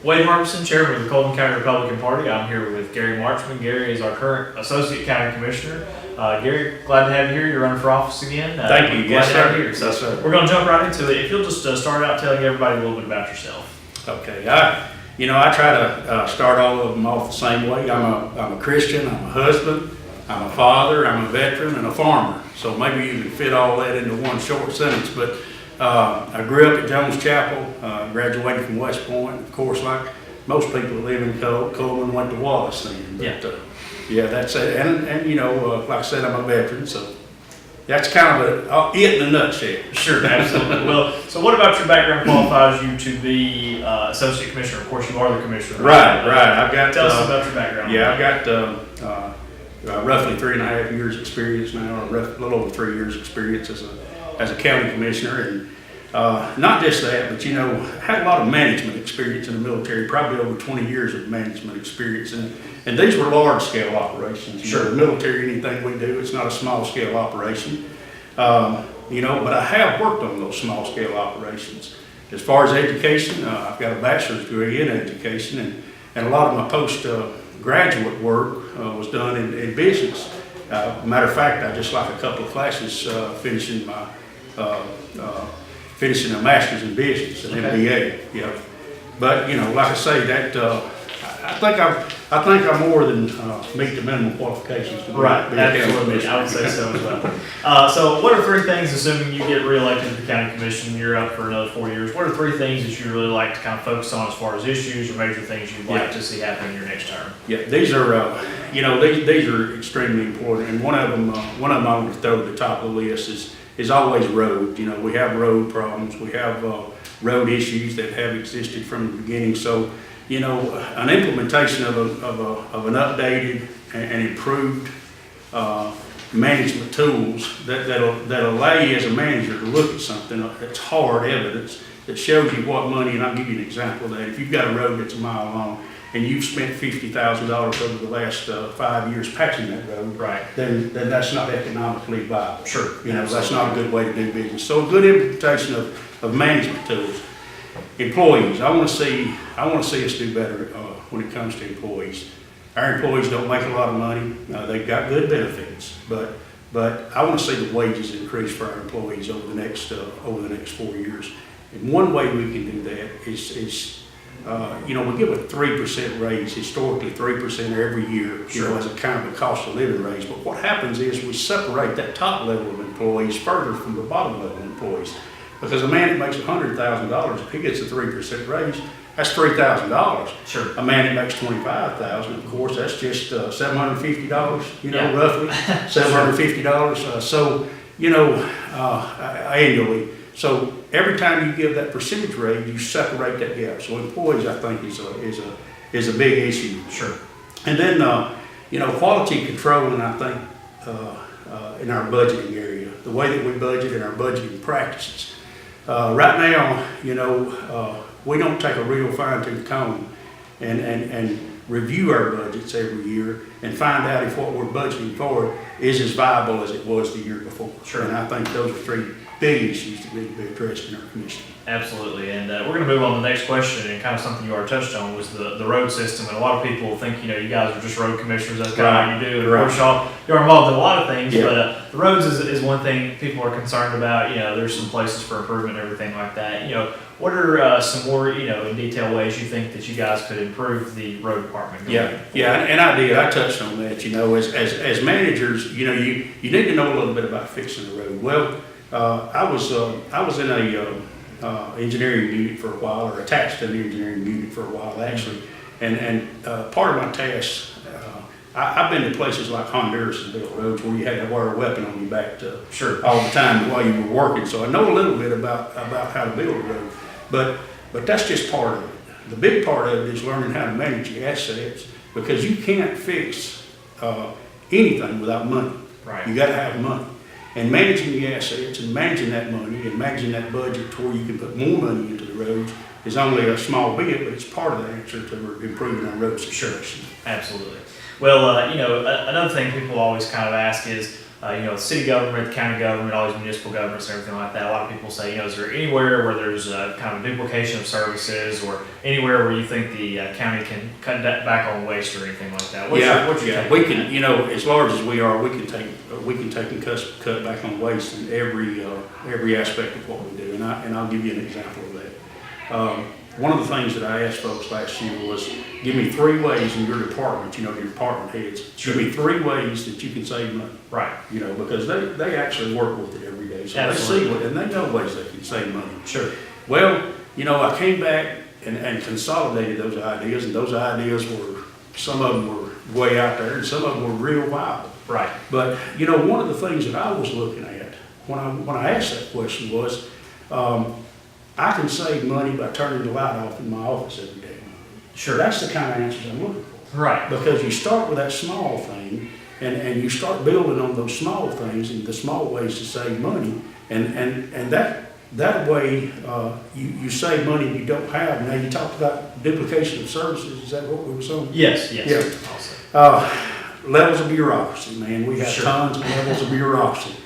Waid Harbison, Chairman of the Cullman County Republican Party. I'm here with Garry Marchman. Gary is our current Associate County Commissioner. Gary, glad to have you here. You're running for office again. Thank you. Glad to have you here. Yes, sir. We're going to jump right into it. If you'll just start out telling everybody a little bit about yourself. Okay. I try to start all of them off the same way. I'm a Christian. I'm a husband. I'm a father. I'm a veteran and a farmer. So maybe you can fit all that into one short sentence. But I grew up at Jones Chapel, graduated from West Point. Of course, like most people that live in Cullman, went to Wallace then. But, yeah, that's it. And like I said, I'm a veteran, so that's kind of it in a nutshell. Sure, absolutely. Well, so what about your background qualifies you to be Associate Commissioner? Of course, you are the Commissioner. Right. I've got. Tell us about your background. Yeah, I've got roughly 3.5 years experience now, or a little over 3 years experience as a county commissioner, and not just that, but had a lot of management experience in the military, probably over 20 years of management experience, and these were large scale operations. Sure. The military, anything we do, it's not a small scale operation, but I have worked on those small scale operations. As far as education, I've got a bachelor's degree in education, and a lot of my post-graduate work was done in business. Matter of fact, I just like a couple of classes finishing a master's in business, an MBA. Yeah, but like I say, that I think I'm more than meet the minimum qualifications to be Absolutely, I would say so as well. So, what are 3 things, assuming you get reelected to the county commission, you're up for another 4 years? What are 3 things that you really like to kind of focus on as far as issues or major things you'd like to see happen in your next term? Yeah, these are these are extremely important, and one of them I want to throw at the top of the list is always road. We have road problems, we have road issues that have existed from the beginning. So, an implementation of an updated and improved management tools that allow you as a manager to look at something that's hard evidence that shows you what money. And I'll give you an example of that. If you've got a road that's a mile long and you've spent $50,000 over the last 5 years patching that road, right, then that's not economically viable. Sure. That's not a good way to do business. So a good implementation of management tools. Employees, I want to see us do better when it comes to employees. Our employees don't make a lot of money. They've got good benefits, but I want to see the wages increase for our employees over the next 4 years. And one way we can do that is we give a 3% raise, historically 3% every year, as a kind of a cost of living raise. But what happens is we separate that top level of employees further from the bottom level employees. Because a man that makes $100,000, if he gets a 3% raise, that's $3,000. Sure. A man that makes $25,000, of course, that's just $750. Roughly $750. Annually. So every time you give that percentage raise, you separate that gap. So employees, I think, is a big issue. Sure. And then quality control, and I think in our budgeting area, the way that we budget and our budgeting practices. Right now, we don't take a real fine-tooth comb and review our budgets every year and find out if what we're budgeting for is as viable as it was the year before. Sure. And I think those are 3 big issues that need to be addressed in our commission. Absolutely, and we're going to move on to the next question, and kind of something you already touched on was the road system. And a lot of people think you guys are just road commissioners, that's kind of what you do. And of course, you're involved in a lot of things, but the roads is one thing people are concerned about. There's some places for improvement and everything like that. What are some more in detail ways you think that you guys could improve the road department? And I did. I touched on that. As managers, you need to know a little bit about fixing the road. Well, I was in a engineering unit for a while, or attached to an engineering unit for a while actually, and part of my task, I've been to places like Honduras and built roads where you had to wear a weapon on your back all the time while you were working. So I know a little bit about how to build a road, but that's just part of it. The big part of it is learning how to manage your assets, because you can't fix anything without money. Right. You got to have money. And managing the assets and managing that money and managing that budget to where you can put more money into the roads is only a small bit, but it's part of the answer to improving our road situation. Absolutely. Well, another thing people always kind of ask is, city government, the county government, all these municipal governments and everything like that. A lot of people say, is there anywhere where there's kind of a duplication of services, or anywhere where you think the county can cut that back on waste or anything like that? What's your take? We can, as large as we are, we can take and cut back on waste in every aspect of what we do, and I'll give you an example of that. One of the things that I asked folks last year was, give me 3 ways in your department, your department heads, give me 3 ways that you can save money. Right. Because they actually work with it every day. So Absolutely. They see and they know ways they can save money. Sure. Well, I came back and consolidated those ideas, and those ideas some of them were way out there, and some of them were real viable. Right. But, one of the things that I was looking at when I asked that question was, I can save money by turning the light off in my office every day. Sure. That's the kind of answers I'm looking for. Right. Because you start with that small thing, and you start building on those small things and the small ways to save money, and that way you save money you don't have. Now, you talked about duplication of services. Is that what we were saying? Yes. Yeah. Levels of bureaucracy, man. We have Sure. tons of levels of bureaucracy.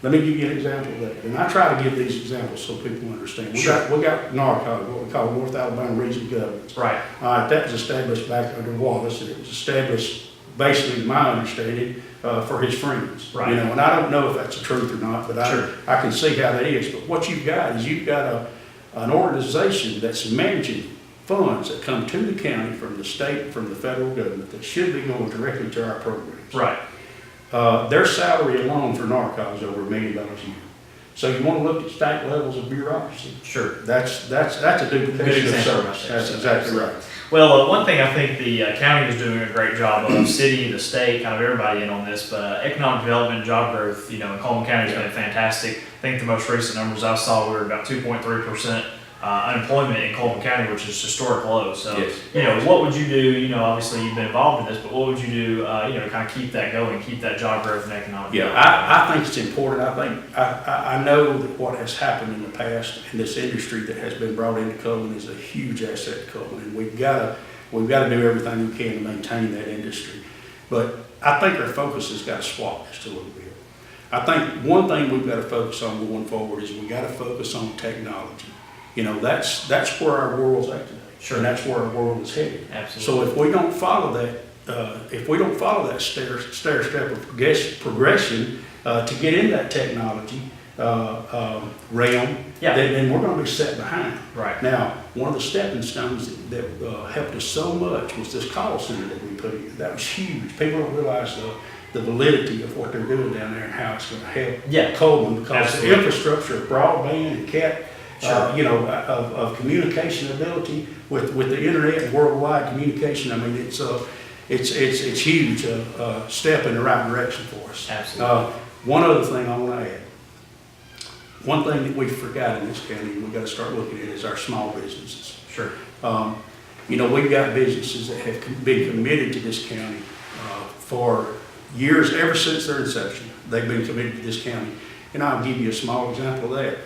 Let me give you an example of that. And I try to give these examples so people understand. We got NARCO, what we call North Alabama Region Governments. Right. That was established back under Wallace, and it was established, basically, to my understanding, for his friends. Right. And I don't know if that's the truth or not, but Sure. I can see how that is. But what you've got is an organization that's managing funds that come to the county from the state, from the federal government, that should be going directly to our programs. Right. Their salary alone for NARCO is over $1 million a year. So you want to look at state levels of bureaucracy. Sure. That's a duplication of service. That's exactly right. Well, one thing I think the county is doing a great job of, city, the state, kind of everybody in on this, but economic development and job growth, in Cullman County has been fantastic. I think the most recent numbers I saw were about 2.3% unemployment in Cullman County, which is historic low. So, Yes. What would you do? Obviously you've been involved in this, but what would you do, to kind of keep that going, keep that job growth and economic development? I think it's important. I know that what has happened in the past in this industry that has been brought into Cullman is a huge asset to Cullman, and we've got to do everything we can to maintain that industry. But I think our focus has got to swap just a little bit. I think one thing we've got to focus on going forward is we got to focus on technology. That's where our world's at today. Sure. And that's where our world is headed. Absolutely. So if we don't follow that, stair step of progression to get in that technology realm, then we're going to be set behind. Right. Now, one of the stepping stones that helped us so much was this call center that we put in. That was huge. People don't realize the validity of what they're doing down there and how it's going to help Cullman, because Absolutely. the infrastructure of broadband and CAT, Sure. of communication ability with the internet and worldwide communication. I mean, it's huge step in the right direction for us. Absolutely. One other thing I want to add. One thing that we forgot in this county, and we've got to start looking at, is our small businesses. Sure. We've got businesses that have been committed to this county for years, ever since their inception. They've been committed to this county. And I'll give you a small example of that.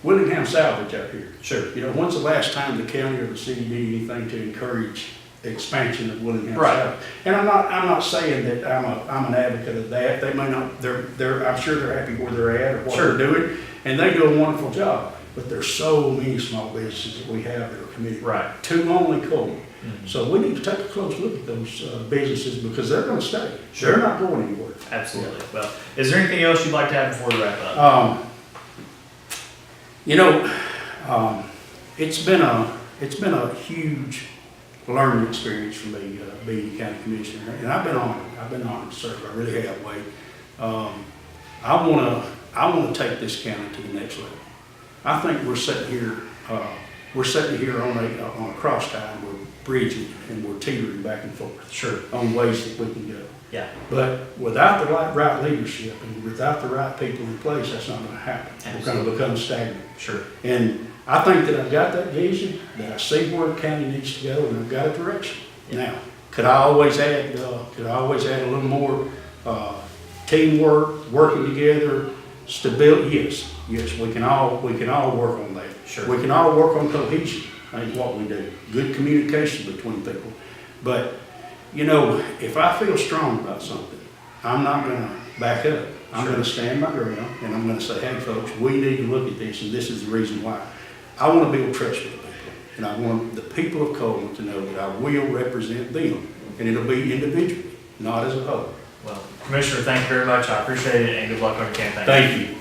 Willingham Salvage out here. Sure. When's the last time the county or the city did anything to encourage the expansion of Willingham Right. Salvage? And I'm not saying that I'm an advocate of that. They may not. I'm sure they're happy where they're at or what Sure. they're doing, and they do a wonderful job. But there's so many small businesses that we have that are committed to only Cullman. Mm-hmm. So we need to take a close look at those businesses, because they're going to stay. Sure. They're not going anywhere. Absolutely. Well, is there anything else you'd like to add before we wrap up? It's been a huge learning experience for me, being county commissioner, and I've been honored to serve. I really have, Wade. I want to take this county to the next level. I think we're sitting here on a cross tie, and we're bridging and we're teetering back and forth. Sure. On ways that we can go. Yeah. But without the right leadership and without the right people in place, that's not going to happen. Absolutely. We're going to become stagnant. Sure. And I think that I've got that vision, that I see where the county needs to go, and I've got a direction. Yeah. Now, could I always add a little more teamwork, working together, stability? Yes, we can all work on that. Sure. We can all work on cohesion. That's what we do. Good communication between people. But if I feel strong about something, I'm not going to back up. I'm gonna stand my ground, and I'm gonna say, hey, folks, we need to look at this, and this is the reason why. I wanna build trust with the people, and I want the people of Cullman to know that I will represent them, and it'll be individually, not as a whole. Well, Commissioner, thank you very much. I appreciate it, and good luck on your campaign. Thank you.